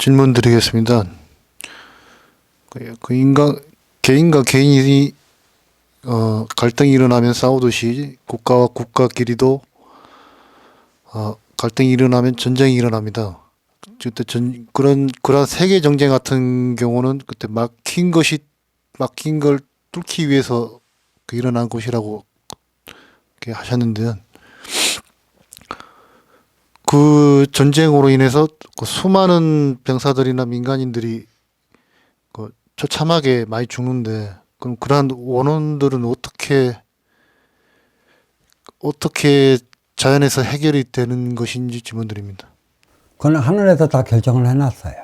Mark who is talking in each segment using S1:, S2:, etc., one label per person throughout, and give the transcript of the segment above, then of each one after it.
S1: 질문 드리겠습니다. 개인과 개인이 갈등이 일어나면 싸우듯이 국가와 국가끼리도 갈등이 일어나면 전쟁이 일어납니다. 그때 그런 세계 정쟁 같은 경우는 그때 막힌 걸 뚫기 위해서 일어난 것이라고 이렇게 하셨는데, 그 전쟁으로 인해서 그 수많은 병사들이나 민간인들이 처참하게 많이 죽는데, 그럼 그러한 원인들은 어떻게 자연에서 해결이 되는 것인지 질문드립니다.
S2: 그건 하늘에서 다 결정을 해놨어요.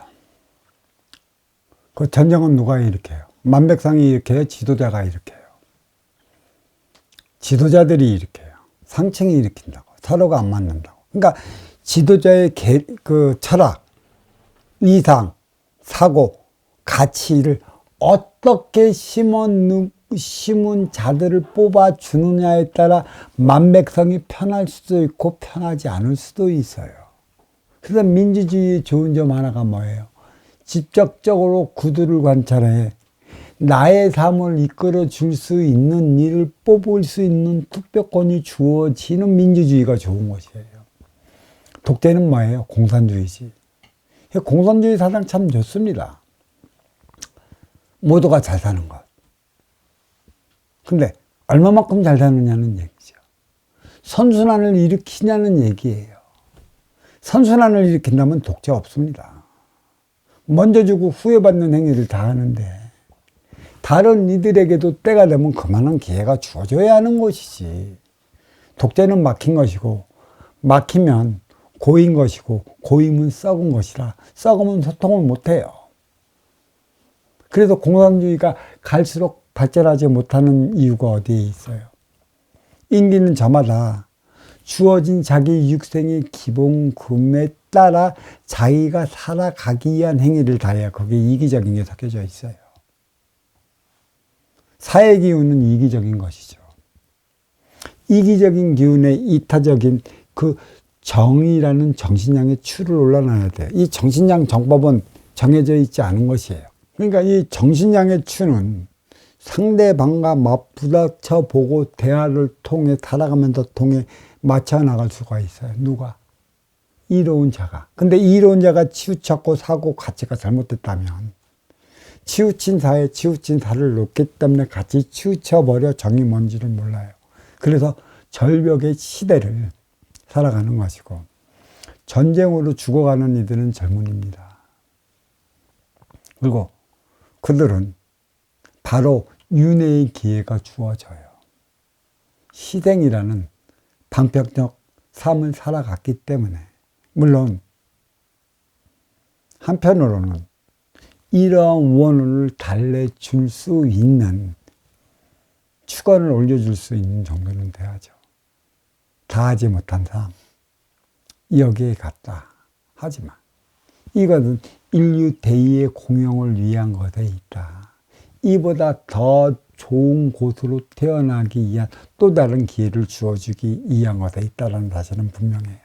S2: 그 전쟁은 누가 일으켜요? 만백성이 일으켜요? 지도자가 일으켜요? 지도자들이 일으켜요. 상층이 일으킨다고. 서로가 안 맞는다고. 그러니까 지도자의 그 철학, 이상, 사고, 가치를 어떻게 심은 자들을 뽑아주느냐에 따라 만백성이 편할 수도 있고 편하지 않을 수도 있어요. 그래서 민주주의의 좋은 점 하나가 뭐예요? 직접적으로 구두를 관찰해 나의 삶을 이끌어 줄 수 있는 일을 뽑을 수 있는 투표권이 주어지는 민주주의가 좋은 것이에요. 독재는 뭐예요? 공산주의지. 공산주의 사상 참 좋습니다. 모두가 잘 사는 것. 근데 얼마만큼 잘 사느냐는 얘기죠. 선순환을 일으키냐는 얘기예요. 선순환을 일으킨다면 독재 없습니다. 먼저 주고 후회받는 행위를 다 하는데 다른 이들에게도 때가 되면 그만한 기회가 주어져야 하는 것이지. 독재는 막힌 것이고 막히면 고인 것이고 고임은 썩은 것이라 썩으면 소통을 못해요. 그래서 공산주의가 갈수록 발전하지 못하는 이유가 어디에 있어요? 인기는 저마다 주어진 자기 육생의 기본금에 따라 자기가 살아가기 위한 행위를 다해야 거기에 이기적인 게 섞여져 있어요. 사회 기운은 이기적인 것이죠. 이기적인 기운에 이타적인 그 정의라는 정신량의 추를 올라놔야 돼요. 이 정신량 정법은 정해져 있지 않은 것이에요. 그러니까 이 정신량의 추는 상대방과 맞부딪혀 보고 대화를 통해 살아가면서 통해 맞춰 나갈 수가 있어요. 누가? 이로운 자가. 근데 이로운 자가 치우쳤고 사고 가치가 잘못됐다면 치우친 사에 치우친 사를 놓기 때문에 같이 치우쳐버려 정이 뭔지를 몰라요. 그래서 절벽의 시대를 살아가는 것이고 전쟁으로 죽어가는 이들은 젊은이입니다. 그리고 그들은 바로 윤회의 기회가 주어져요. 희생이라는 방편적 삶을 살아갔기 때문에 물론 한편으로는 이러한 원혼을 달래줄 수 있는 축원을 올려줄 수 있는 정도는 돼야죠. 다 하지 못한 삶 여기에 갔다. 하지만 이것은 인류 대의의 공영을 위한 것에 있다. 이보다 더 좋은 곳으로 태어나기 위한 또 다른 기회를 주어주기 위한 것에 있다는 사실은 분명해요.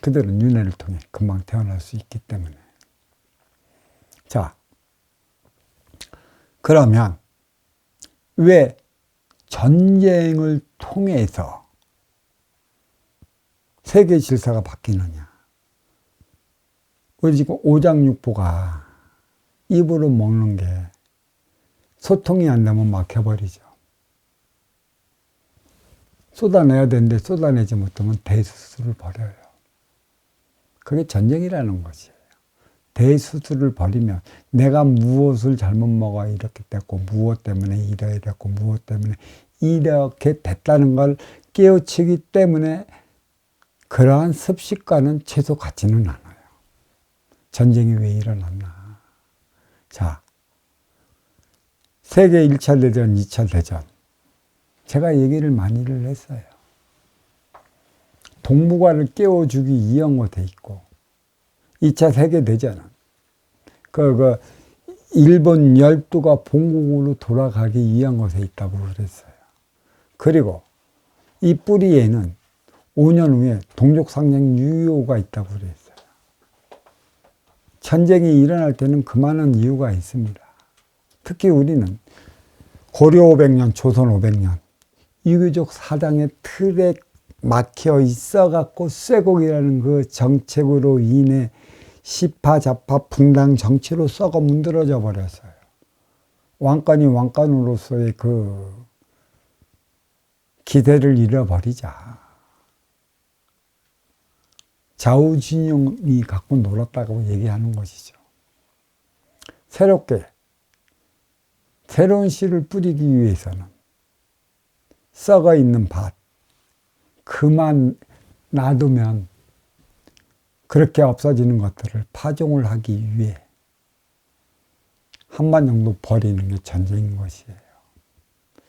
S2: 그들은 윤회를 통해 금방 태어날 수 있기 때문에. 자, 그러면 왜 전쟁을 통해서 세계 질서가 바뀌느냐? 우리 지금 오장육부가 입으로 먹는 게 소통이 안 되면 막혀버리죠. 쏟아내야 되는데 쏟아내지 못하면 대수술을 벌여요. 그게 전쟁이라는 것이에요. 대수술을 벌이면 내가 무엇을 잘못 먹어 이렇게 됐고 무엇 때문에 이래 됐고 무엇 때문에 이렇게 됐다는 걸 깨우치기 때문에 그러한 습식과는 최소 같지는 않아요. 전쟁이 왜 일어났나. 자, 세계 1차 대전, 2차 대전 제가 얘기를 많이를 했어요. 동북아를 깨워주기 위한 것에 있고 2차 세계대전은 일본 열도가 본국으로 돌아가기 위한 것에 있다고 그랬어요. 그리고 이 뿌리에는 5년 후에 동족상장 유효가 있다고 그랬어요. 전쟁이 일어날 때는 그 많은 이유가 있습니다. 특히 우리는 고려 500년, 조선 500년 유교적 사상의 틀에 막혀 있어갖고 쇠곡이라는 그 정책으로 인해 시파, 좌파, 분당 정치로 썩어 문드러져 버렸어요. 왕권이 왕권으로서의 그 기대를 잃어버리자. 좌우진영이 갖고 놀았다고 얘기하는 것이죠. 새롭게 새로운 씨를 뿌리기 위해서는 썩어 있는 밭 그만 놔두면 그렇게 없어지는 것들을 파종을 하기 위해 한반 정도 버리는 게 전쟁인 것이에요.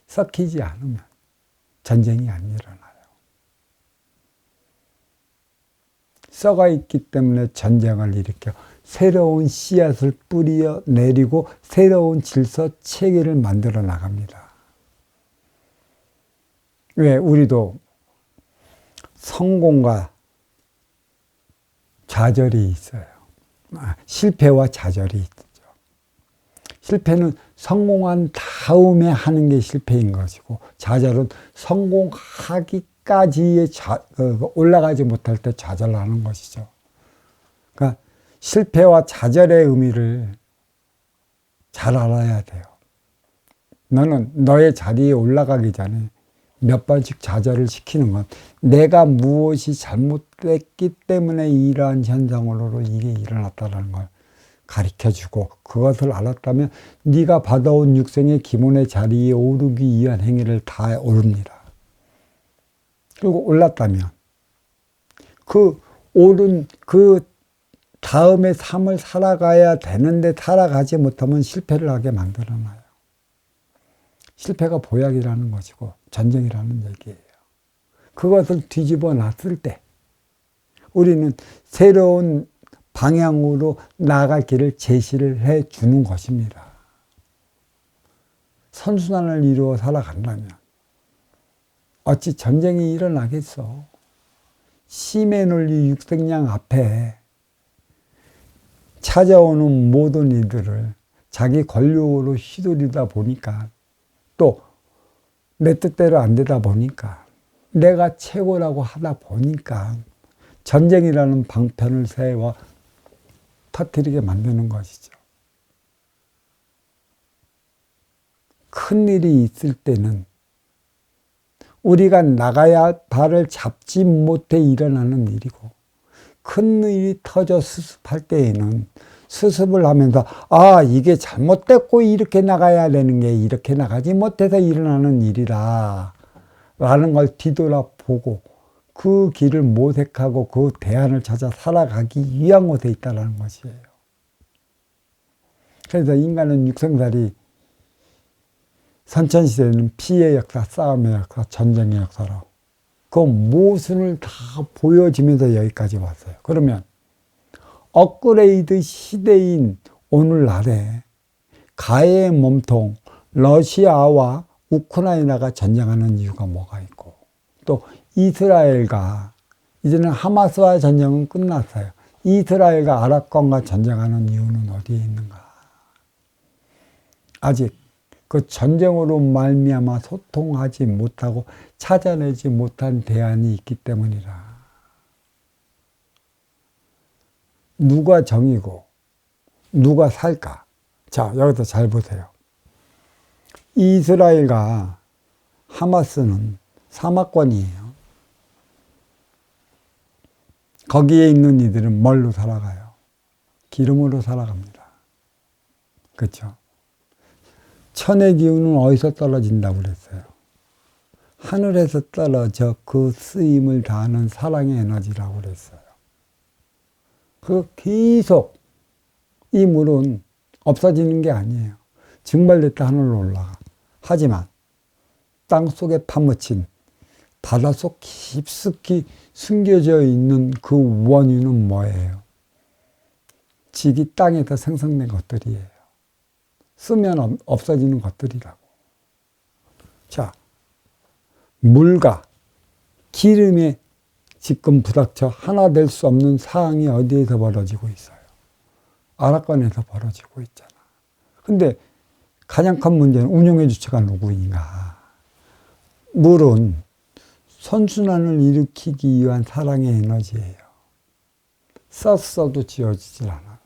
S2: 썩히지 않으면 전쟁이 안 일어나요. 썩어 있기 때문에 전쟁을 일으켜 새로운 씨앗을 뿌려 내리고 새로운 질서 체계를 만들어 나갑니다. 왜? 우리도 성공과 좌절이 있어요. 실패와 좌절이 있죠. 실패는 성공한 다음에 하는 게 실패인 것이고, 좌절은 성공하기까지의 올라가지 못할 때 좌절하는 것이죠. 그러니까 실패와 좌절의 의미를 잘 알아야 돼요. 너는 너의 자리에 올라가기 전에 몇 번씩 좌절을 시키는 건 내가 무엇이 잘못됐기 때문에 이러한 현상으로 이게 일어났다는 걸 가르쳐주고, 그것을 알았다면 네가 받아온 육생의 기본의 자리에 오르기 위한 행위를 다 오릅니다. 그리고 올랐다면 그 오른 그 다음의 삶을 살아가야 되는데 살아가지 못하면 실패를 하게 만들어놔요. 실패가 보약이라는 것이고 전쟁이라는 얘기예요. 그것을 뒤집어 놨을 때 우리는 새로운 방향으로 나아갈 길을 제시를 해 주는 것입니다. 선순환을 이루어 살아간다면 어찌 전쟁이 일어나겠어. 심의 논리 육생량 앞에 찾아오는 모든 이들을 자기 권력으로 휘두르다 보니까, 또 내 뜻대로 안 되다 보니까, 내가 최고라고 하다 보니까 전쟁이라는 방편을 세워 터뜨리게 만드는 것이죠. 큰 일이 있을 때는 우리가 나가야 발을 잡지 못해 일어나는 일이고, 큰 일이 터져 수습할 때에는 수습을 하면서 이게 잘못됐고 이렇게 나가야 되는 게 이렇게 나가지 못해서 일어나는 일이다 라는 걸 뒤돌아보고 그 길을 모색하고 그 대안을 찾아 살아가기 위한 곳에 있다는 것이에요. 그래서 인간은 육생살이 선천시대는 피해 역사, 싸움의 역사, 전쟁의 역사로 그 모순을 다 보여지면서 여기까지 왔어요. 그러면 업그레이드 시대인 오늘날에 가해의 몸통 러시아와 우크라이나가 전쟁하는 이유가 뭐가 있고, 또 이스라엘과 이제는 하마스와의 전쟁은 끝났어요. 이스라엘과 아랍권과 전쟁하는 이유는 어디에 있는가? 아직 그 전쟁으로 말미암아 소통하지 못하고 찾아내지 못한 대안이 있기 때문이라. 누가 정이고 누가 살까? 자, 여기서 잘 보세요. 이스라엘과 하마스는 사막권이에요. 거기에 있는 이들은 뭘로 살아가요? 기름으로 살아갑니다. 그렇죠? 천의 기운은 어디서 떨어진다고 그랬어요? 하늘에서 떨어져 그 쓰임을 다하는 사랑의 에너지라고 그랬어요. 그 계속 이 물은 없어지는 게 아니에요. 증발됐다 하늘로 올라가. 하지만 땅속에 파묻힌 바닷속 깊숙이 숨겨져 있는 그 원유는 뭐예요? 직이 땅에서 생성된 것들이에요. 쓰면 없어지는 것들이라고. 자, 물과 기름에 지금 부닥쳐 하나 될 수 없는 상황이 어디에서 벌어지고 있어요? 아랍권에서 벌어지고 있잖아. 근데 가장 큰 문제는 운용의 주체가 누구인가? 물은 선순환을 일으키기 위한 사랑의 에너지예요. 썼어도 지워지질 않아요.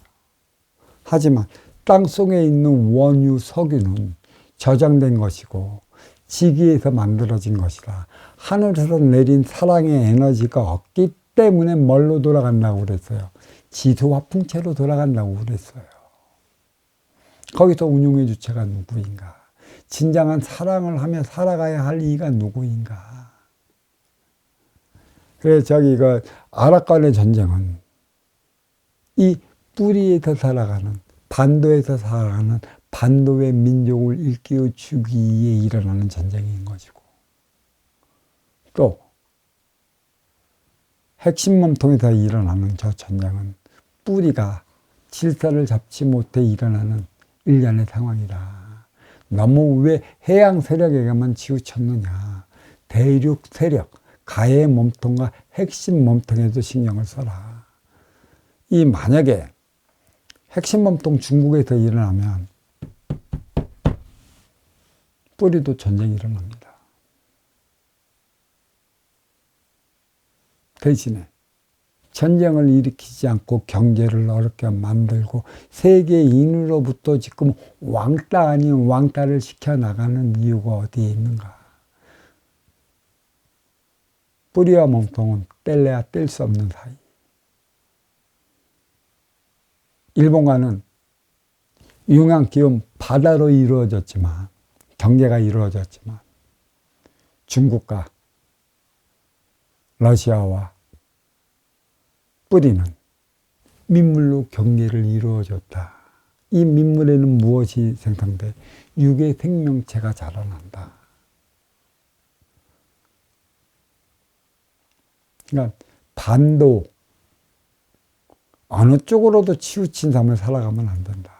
S2: 하지만 땅속에 있는 원유, 석유는 저장된 것이고 지기에서 만들어진 것이라 하늘에서 내린 사랑의 에너지가 없기 때문에 뭘로 돌아간다고 그랬어요? 지수화풍체로 돌아간다고 그랬어요. 거기서 운용의 주체가 누구인가? 진정한 사랑을 하며 살아가야 할 이가 누구인가? 그래서 아랍간의 전쟁은 이 뿌리에서 살아가는, 반도에서 살아가는 반도의 민족을 일깨워 주기 위해 일어나는 전쟁인 것이고, 또 핵심 몸통에서 일어나는 저 전쟁은 뿌리가 질서를 잡지 못해 일어나는 일련의 상황이라. 너무 왜 해양 세력에게만 치우쳤느냐. 대륙 세력, 가해 몸통과 핵심 몸통에도 신경을 써라. 이 만약에 핵심 몸통 중국에서 일어나면 뿌리도 전쟁이 일어납니다. 대신에 전쟁을 일으키지 않고 경제를 어렵게 만들고 세계인으로부터 지금 왕따 아닌 왕따를 시켜나가는 이유가 어디에 있는가? 뿌리와 몸통은 뗄래야 뗄 수 없는 사이. 일본과는 융양 기업 바다로 이루어졌지만, 경제가 이루어졌지만, 중국과 러시아와 뿌리는 민물로 경계를 이루어졌다. 이 민물에는 무엇이 생성돼? 육의 생명체가 자라난다. 그러니까 반도 어느 쪽으로도 치우친 삶을 살아가면 안 된다.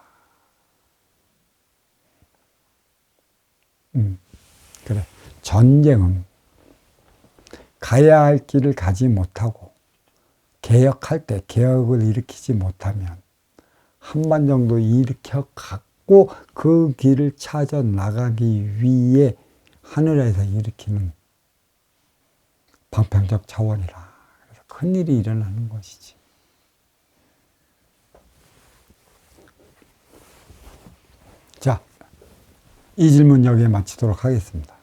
S2: 그래. 전쟁은 가야 할 길을 가지 못하고 개혁할 때 개혁을 일으키지 못하면 한 번 정도 일으켜 갖고 그 길을 찾아 나가기 위해 하늘에서 일으키는 방편적 차원이라. 그래서 큰일이 일어나는 것이지. 자, 이 질문 여기에 마치도록 하겠습니다.